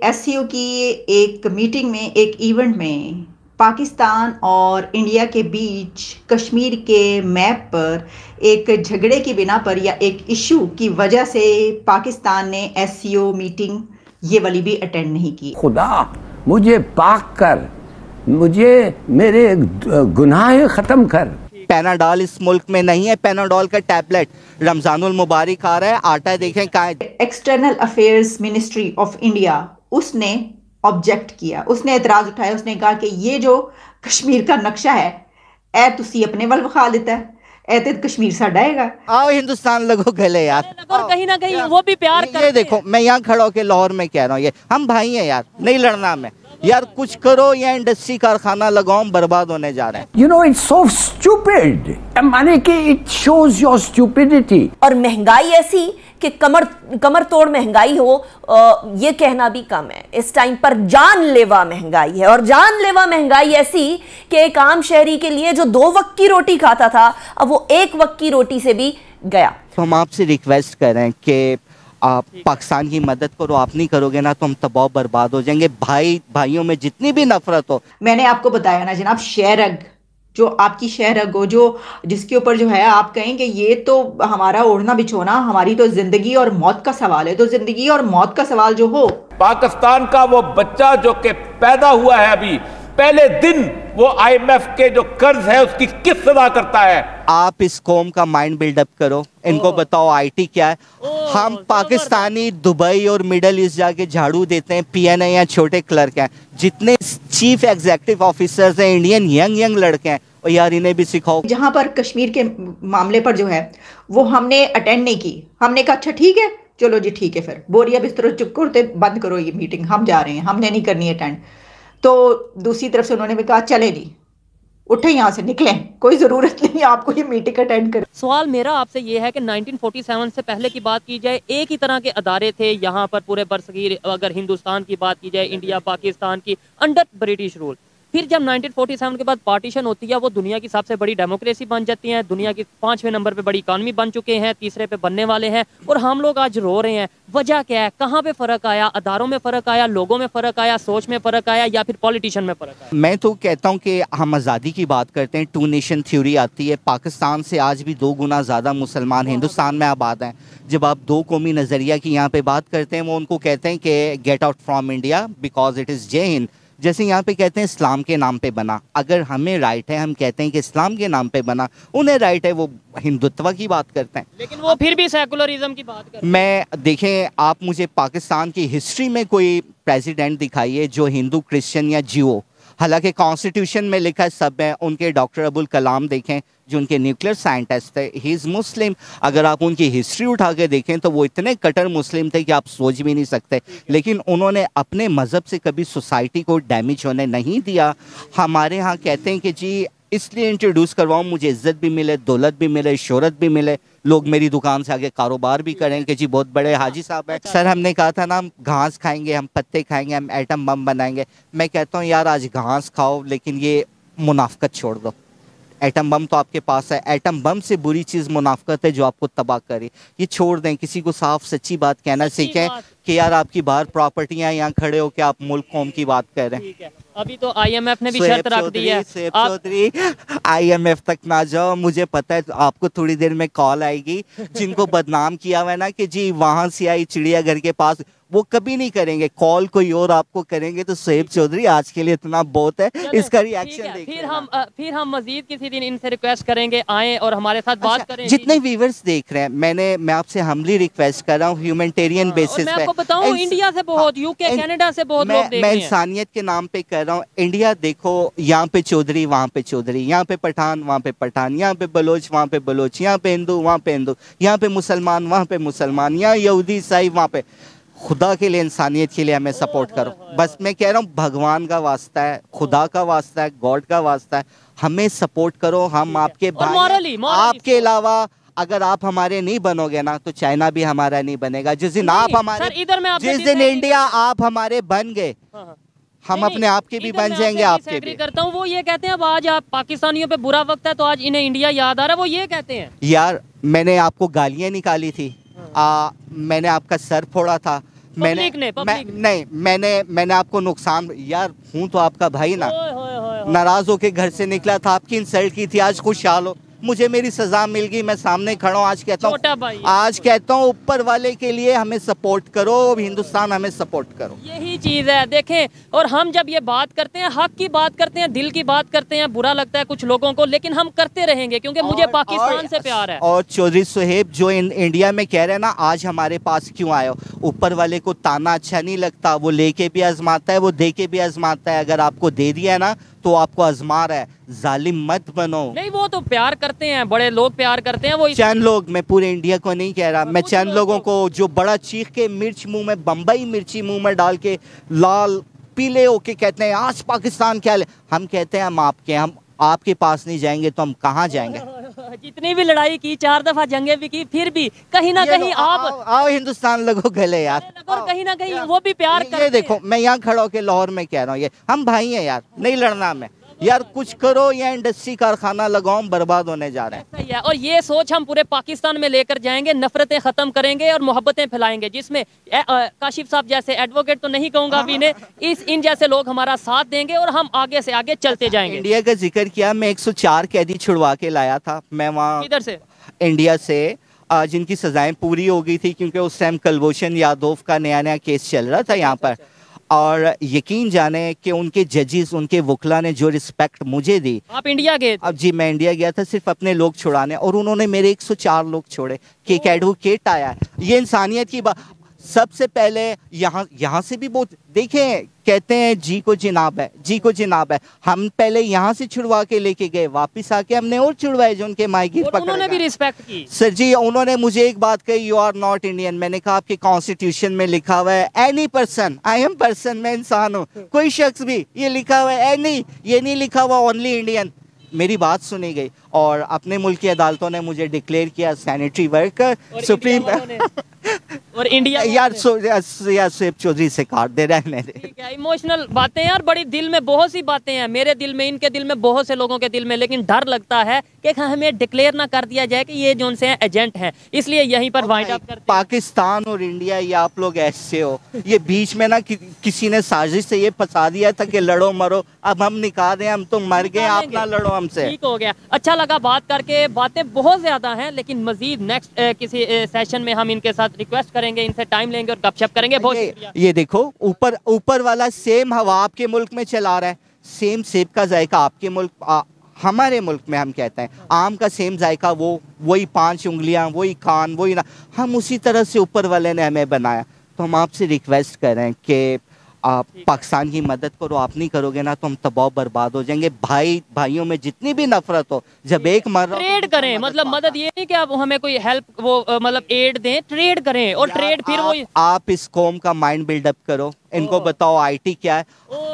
SCO की एक meeting में, एक इवेंट में पाकिस्तान और इंडिया के बीच कश्मीर के मैप पर एक झगड़े की बिना पर या एक इशू की वजह से पाकिस्तान ने एससीओ मीटिंग ये वाली भी अटेंड नहीं की। खुदा मुझे पाक कर, मुझे मेरे गुनाह खत्म कर। पैनाडॉल इस मुल्क में नहीं है, पैनाडॉल का टैबलेट रमजानुल मुबारक आ रहा है, आटा देखें कहाँ है। External affairs ministry of India उसने ऑब्जेक्ट किया, उसने एतराज उठाया, उसने कहा कि ये जो कश्मीर का नक्शा है ए तुसी अपने वल विखा लेता है, ए ते कश्मीर साडा हैगा। आओ हिंदुस्तान लगो गले यार, और कहीं ना कहीं वो भी प्यार करते हैं। ये देखो मैं यहाँ खड़ा होकर लाहौर में कह रहा हूँ, ये हम भाई हैं यार, नहीं लड़ना हमें यार, कुछ करो या इंडस्ट्री कारखाना लगाओ, बर्बाद होने जा रहे हैं। You know it's so stupid. माने कि it shows your stupidity. और महंगाई ऐसी कि कमर तोड़ महंगाई हो, ये कहना भी कम है। इस टाइम पर जानलेवा महंगाई है, और जानलेवा महंगाई ऐसी कि एक आम शहरी के लिए जो 2 वक्त की रोटी खाता था अब वो 1 वक्त की रोटी से भी गया। तो हम आपसे रिक्वेस्ट कर रहे हैं कि आप पाकिस्तान की मदद करो, आप नहीं करोगे ना तो हम तबाह बर्बाद हो जाएंगे। भाइयों में जितनी भी नफरत हो, मैंने आपको बताया ना जनाब, शेरग जो आपकी शेरग हो, जो जिसके ऊपर जो है आप कहें कि ये तो हमारा ओढ़ना बिछोना, हमारी तो जिंदगी और मौत का सवाल है, तो जिंदगी और मौत का सवाल जो हो, पाकिस्तान का वो बच्चा जो कि पैदा हुआ है अभी पहले दिन, वो IMF के जो कर्ज है उसकी किस्त अदा करता है। आप इस कौम का माइंड बिल्डअप करो, इनको बताओ आईटी क्या है। हम पाकिस्तानी दुबई और मिडल ईस्ट जाके झाड़ू देते हैं, PNA या छोटे क्लर्क हैं। जितने चीफ एग्जीक्यूटिव ऑफिसर्स हैं इंडियन, यंग लड़के हैं, और यार इन्हें भी सिखाओ। जहां पर कश्मीर के मामले पर जो है वो हमने अटेंड नहीं की। हमने कहा अच्छा ठीक है, चलो जी ठीक है, फिर बोरिया बिस्तरों चुप करते बंद करो ये मीटिंग, हम जा रहे हैं, हमने नहीं करनी अटेंड। तो दूसरी तरफ से उन्होंने भी कहा चले जी उठे यहाँ से निकलें, कोई ज़रूरत नहीं आपको ये मीटिंग अटेंड करें। सवाल मेरा आपसे ये है कि 1947 से पहले की बात की जाए, एक ही तरह के अदारे थे यहाँ पर पूरे बरसगीर, अगर हिंदुस्तान की बात की जाए, इंडिया पाकिस्तान की, अंडर ब्रिटिश रूल। फिर जब 1947 के बाद पार्टीशन होती है, वो दुनिया की सबसे बड़ी डेमोक्रेसी बन जाती है, दुनिया की 5वें नंबर पे बड़ी इकानमी बन चुके हैं, 3रे पे बनने वाले हैं, और हम लोग आज रो रहे हैं। वजह क्या है? कहाँ पे फ़र्क आया? अदारों में फ़र्क आया, लोगों में फ़र्क आया, सोच में फ़र्क आया, या फिर पॉलिटिशियन में फ़र्क आया? मैं तो कहता हूँ कि हम आज़ादी की बात करते हैं, 2 नेशन थ्योरी आती है। पाकिस्तान से आज भी 2 गुना ज़्यादा मुसलमान हिंदुस्तान में आबाद हैं। जब आप 2 कौमी नज़रिया की यहाँ पे बात करते हैं, वो उनको कहते हैं कि get out from India because it is जय हिंद। जैसे यहाँ पे कहते हैं इस्लाम के नाम पे बना, अगर हमें राइट है, हम कहते हैं कि इस्लाम के नाम पे बना, उन्हें राइट है, वो हिंदुत्व की बात करते हैं, लेकिन वो फिर भी सेकुलरिज्म की बात करते हैं। मैं देखें, आप मुझे पाकिस्तान की हिस्ट्री में कोई प्रेसिडेंट दिखाइए जो हिंदू, क्रिश्चियन या जियो, हालांकि कॉन्स्टिट्यूशन में लिखा सब है। उनके डॉक्टर अबुल कलाम देखें जो उनके न्यूक्लियर साइंटिस्ट थे, ही इज़ मुस्लिम। अगर आप उनकी हिस्ट्री उठा के देखें तो वो इतने कट्टर मुस्लिम थे कि आप सोच भी नहीं सकते, लेकिन उन्होंने अपने मज़हब से कभी सोसाइटी को डैमेज होने नहीं दिया। हमारे यहाँ कहते हैं कि जी इसलिए इंट्रोड्यूस करवाऊँ मुझे इज़्ज़त भी मिले, दौलत भी मिले, शोहरत भी मिले, लोग मेरी दुकान से आगे कारोबार भी करें कि जी बहुत बड़े हाजी साहब हैं। सर हमने कहा था ना हम घास खाएंगे, हम पत्ते खाएंगे, हम एटम बम बनाएंगे। मैं कहता हूँ यार आज घास खाओ, लेकिन ये मुनाफकत छोड़ दो। एटम बम तो आपके पास है, एटम बम से बुरी चीज़ मुनाफकत है जो आपको तबाह करे। ये छोड़ दें, किसी को साफ सच्ची बात कहना सीखें कि यार आपकी बाहर प्रॉपर्टियां, यहाँ खड़े हो के आप मुल्क कौम की बात कर रहे हैं। अभी तो IMF ने भी शर्त रख दी है। चौधरी IMF तक ना जाओ, मुझे पता है आपको थोड़ी देर में कॉल आएगी। जिनको बदनाम किया हुआ है ना कि जी वहां से आई चिड़ियाघर के पास, वो कभी नहीं करेंगे कॉल, कोई और आपको करेंगे। तो सोहेब चौधरी आज के लिए इतना बहुत है, इसका रिएक्शन देखिए। फिर हम मजीद किसी दिन इनसे रिक्वेस्ट करेंगे आए और हमारे साथ बात करें। जितने व्यूअर्स देख रहे हैं, मैं आपसे हम्बली रिक्वेस्ट कर रहा हूँ, ह्यूमैनिटेरियन बेसिस पे। बताऊं इंडिया से बहुत, UK कनाडा से बहुत लोग देख रहे हैं। मैं इंसानियत के नाम पे कर रहा हूँ। इंडिया देखो, यहाँ पे चौधरी, वहाँ पे चौधरी, यहाँ पे पठान, वहाँ पे पठान, यहाँ पे बलोच, वहाँ पे बलोच, यहाँ पे हिंदू, वहाँ पे हिंदू, यहाँ पे मुसलमान, वहाँ पे मुसलमान, यहाँ यहूदी ईसाई, वहाँ पे। खुदा के लिए, इंसानियत के लिए हमें सपोर्ट करो। बस मैं कह रहा हूँ भगवान का वास्ता है, खुदा का वास्ता है, गॉड का वास्ता है, हमें सपोर्ट करो। हम आपके भाई, आपके अलावा अगर आप हमारे नहीं बनोगे ना तो चाइना भी हमारा नहीं बनेगा। जिस दिन आप हमारे, जिस दिन इंडिया आप हमारे बन गए, हम अपने आप के भी बन जाएंगे, आपके भी। करता हूँ वो ये कहते हैं अब आज आप पाकिस्तानियों पे बुरा वक्त है तो आज इन्हें इंडिया याद आ रहा है, वो ये कहते हैं। यार मैंने आपको गालियाँ निकाली थी, मैंने आपका सर फोड़ा था, मैंने आपको नुकसान, यार हूँ तो आपका भाई ना, नाराज होके घर से निकला था, आपकी इंसल्ट की थी, आज खुशहाल हो, मुझे मेरी सजा मिल गई, मैं सामने खड़ा हूँ, आज कहता हूँ ऊपर वाले के लिए हमें सपोर्ट करो, हिंदुस्तान हमें सपोर्ट करो। यही चीज़ है, देखें, और हम जब ये बात करते हैं, हक की बात करते हैं, दिल की बात करते हैं, बुरा लगता है कुछ लोगों को, लेकिन हम करते रहेंगे क्योंकि मुझे पाकिस्तान से प्यार है। और चौधरी सुहेब जो इंडिया में कह रहे हैं ना, आज हमारे पास क्यों आए हो, ऊपर वाले को ताना अच्छा नहीं लगता, वो लेके भी आजमाता है, वो दे के भी आजमाता है, अगर आपको दे दिया ना तो आपको आजमा रहा है, जालिम मत बनो। नहीं, वो तो प्यार करते हैं, बड़े लोग प्यार करते हैं, वो चंद लोग, मैं पूरे इंडिया को नहीं कह रहा, मैं चंद लोगों को जो बड़ा चीख के मिर्च मुंह में, बम्बई मिर्ची मुंह में डाल के लाल पीले होके कहते हैं आज पाकिस्तान क्या ले, हम कहते हैं हम आपके पास नहीं जाएंगे तो हम कहाँ जाएंगे। जितनी भी लड़ाई की, 4 दफा जंगे भी की, फिर भी कहीं ना कहीं आप आओ हिंदुस्तान लगो गले यार, और कहीं ना कहीं वो भी प्यार करते हैं। ये देखो, मैं यहाँ खड़ा होकर लाहौर में कह रहा हूँ, ये हम भाई हैं यार, नहीं लड़ना हमें यार, कुछ करो या इंडस्ट्री कारखाना लगाओ, बर्बाद होने जा रहे हैं। सही है, और ये सोच हम पूरे पाकिस्तान में लेकर जाएंगे, नफरतें खत्म करेंगे और मोहब्बतें फैलाएंगे, जिसमें काशिफ साहब जैसे एडवोकेट तो नहीं कहूंगा अभी ने, इन जैसे लोग हमारा साथ देंगे और हम आगे से आगे चलते जाएंगे। इंडिया का जिक्र किया, मैं 104 कैदी छुड़वा के लाया था, मैं वहाँ इधर से इंडिया से, जिनकी सजाएं पूरी हो गई थी, क्योंकि उस टाइम कुलभूषण यादव का नया केस चल रहा था यहाँ पर, और यकीन जाने कि उनके जजेस, उनके वकला ने जो रिस्पेक्ट मुझे दी। आप इंडिया गए? अब जी, मैं इंडिया गया था सिर्फ अपने लोग छुड़ाने, और उन्होंने मेरे 104 लोग छोड़े कि एक एडवोकेट आया है, ये इंसानियत की बात। सबसे पहले यहाँ से भी बहुत देखें, कहते हैं जी को जिनाब है, जी को जिनाब है, हम पहले यहाँ से छुड़वा के लेके गए, वापस आके हमने और छुड़वाए जो उनके मायगीर पकड़े। उन्होंने भी रिस्पेक्ट की सर जी, उन्होंने मुझे एक बात कही, यू आर नॉट इंडियन। मैंने कहा आपके कॉन्स्टिट्यूशन में लिखा हुआ है any person, I am person, मैं इंसान हूँ, कोई शख्स भी, ये लिखा हुआ है एनी, ये नहीं लिखा हुआ ओनली इंडियन। मेरी बात सुनी गई और अपने मुल्क की अदालतों ने मुझे डिक्लेयर किया सैनिटरी वर्कर, सुप्रीम और इंडिया यार सेब चौधरी से काट दे रहे हैं। इमोशनल बातें यार, बड़ी दिल में बहुत सी बातें हैं, मेरे दिल में, इनके दिल में, बहुत से लोगों के दिल में, लेकिन डर लगता है कि हमें डिक्लेयर ना कर दिया जाए कि ये जो से एजेंट हैं, इसलिए यहीं पर वाइंड अप करते हैं। पाकिस्तान और इंडिया, ये आप लोग ऐसे हो, ये बीच में ना किसी ने साजिश से ये फंसा दिया था कि लड़ो मरो, अब हम निकाल दें, हम तो मर गए, आप ना लड़ो हमसे। ठीक हो गया, अच्छा लगा बात करके, बातें बहुत ज्यादा हैं, लेकिन मजीद नेक्स्ट किसी सेशन में हम इनके साथ रिक्वेस्ट करेंगे, इनसे टाइम लेंगे और गपशप करेंगे। बहुत शुक्रिया। ये देखो, ऊपर वाला सेम हवा आपके मुल्क में चला रहा है, सेम सेब का जायका आपके मुल्क, हमारे मुल्क में हम कहते हैं आम का सेम जायका, वही 5 उंगलियां, वही कान, वही ना, हम उसी तरह से ऊपर वाले ने हमें बनाया। तो हम आपसे रिक्वेस्ट करें कि आप पाकिस्तान की मदद करो, आप नहीं करोगे ना तो हम तबाह बर्बाद हो जाएंगे। भाइयों में जितनी भी नफरत हो, जब एक मर रहा, ट्रेड करें, मतलब मदद ये नहीं कि आप हमें कोई हेल्प, वो मतलब एड दें, ट्रेड करें, और ट्रेड फिर वो आप इस कौम का माइंड बिल्डअप करो, इनको बताओ आईटी क्या है।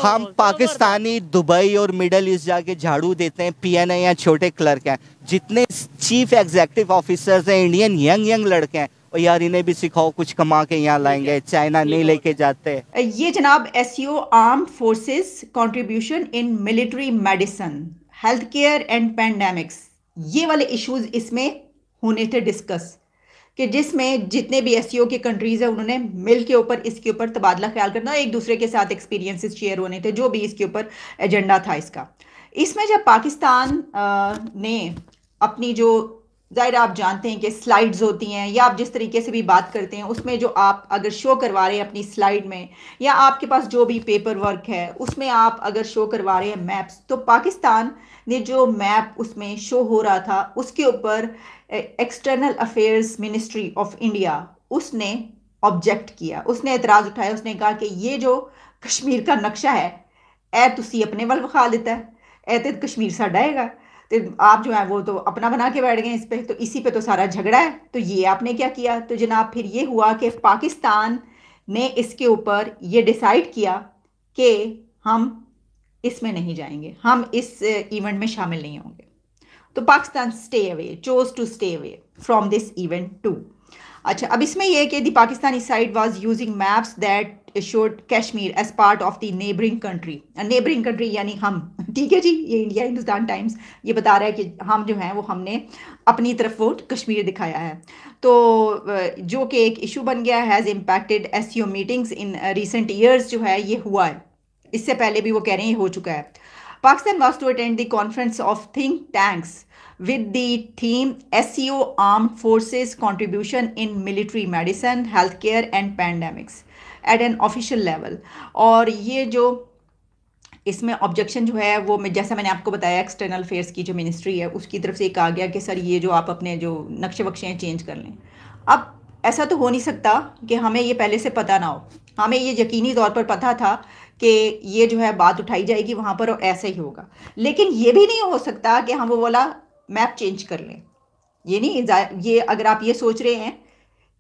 हम पाकिस्तानी दुबई और मिडल ईस्ट जाके झाड़ू देते हैं, पीएनए या छोटे क्लर्क हैं, जितने चीफ एग्जीक्यूटिव ऑफिसर्स हैं इंडियन, यंग लड़के हैं, और यार इन्हें भी सिखाओ, कुछ कमा के यहाँ लाएंगे, चाइना नहीं लेके जाते। ये जनाब SEO armed forces contribution in military medicine, health care and pandemics, ये वाले इश्यूज इसमें होने थे डिस्कस, कि जिसमें जितने भी एसईओ के कंट्रीज है उन्होंने मिल के ऊपर इसके ऊपर तबादला ख्याल करना, एक दूसरे के साथ एक्सपीरियंसेस शेयर होने थे, जो भी इसके ऊपर एजेंडा था इसका। इसमें जब पाकिस्तान ने अपनी जो, ज़ाहिर आप जानते हैं कि स्लाइड्स होती हैं, या आप जिस तरीके से भी बात करते हैं, उसमें जो आप अगर शो करवा रहे हैं अपनी स्लाइड में, या आपके पास जो भी पेपर वर्क है उसमें आप अगर शो करवा रहे हैं मैप्स, तो पाकिस्तान ने जो मैप उसमें शो हो रहा था उसके ऊपर external affairs ministry of India उसने ऑब्जेक्ट किया, उसने एतराज़ उठाया, उसने कहा कि ये जो कश्मीर का नक्शा है, ए तुसी अपने वल विखा लेता है, ए तो कश्मीर साडा हैगा, तो आप जो है वो तो अपना बना के बैठ गए इस पे, तो इसी पे तो सारा झगड़ा है, तो ये आपने क्या किया। तो जनाब फिर ये हुआ कि पाकिस्तान ने इसके ऊपर ये डिसाइड किया कि हम इसमें नहीं जाएंगे, हम इस इवेंट में शामिल नहीं होंगे। तो Pakistan stay away, chose to stay away from this event too. अच्छा, अब इसमें यह है कि the Pakistani side was using maps that showed Kashmir as part of the neighbouring country. Neighbouring country यानी हम ठीक है जी, ये इंडिया हिंदुस्तान टाइम्स ये बता रहा है कि हम जो हैं वो हमने अपनी तरफ वो कश्मीर दिखाया है। तो जो कि एक इशू बन गया, has impacted SCO meetings in recent years, जो है ये हुआ है, इससे पहले भी वो कह रहे हैं ये हो चुका है। Pakistan was to attend the conference of think tanks with the theme SEO Armed Forces Contribution in Military Medicine, Healthcare and Pandemics at an official level। और ये जो इसमें ऑब्जेक्शन जो है वो, मैं जैसा मैंने आपको बताया, एक्सटर्नल अफेयर्स की जो मिनिस्ट्री है उसकी तरफ से एक आ गया कि सर ये जो आप अपने जो नक्शे वक्शे हैं चेंज कर लें। अब ऐसा तो हो नहीं सकता कि हमें ये पहले से पता ना हो, हमें ये यकीनी तौर पर पता था कि ये जो है बात उठाई जाएगी वहाँ पर और ऐसा ही होगा। लेकिन ये भी नहीं हो सकता कि हम वो बोला मैप चेंज कर लें। ये नहीं, ये अगर आप ये सोच रहे हैं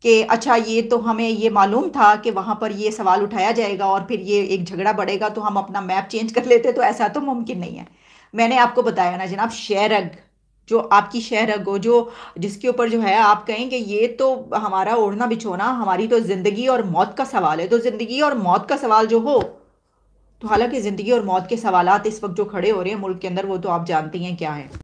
कि अच्छा ये तो हमें ये मालूम था कि वहाँ पर ये सवाल उठाया जाएगा और फिर ये एक झगड़ा बढ़ेगा तो हम अपना मैप चेंज कर लेते, तो ऐसा तो मुमकिन नहीं है। मैंने आपको बताया ना जनाब, शहरग जो आपकी शहरग हो, जो जिसके ऊपर जो है आप कहें कि ये तो हमारा ओढ़ना बिछोना, हमारी तो ज़िंदगी और मौत का सवाल है, तो ज़िंदगी और मौत का सवाल जो हो, तो हालांकि ज़िंदगी और मौत के सवालात इस वक्त जो खड़े हो रहे हैं मुल्क के अंदर वो तो आप जानती हैं क्या है।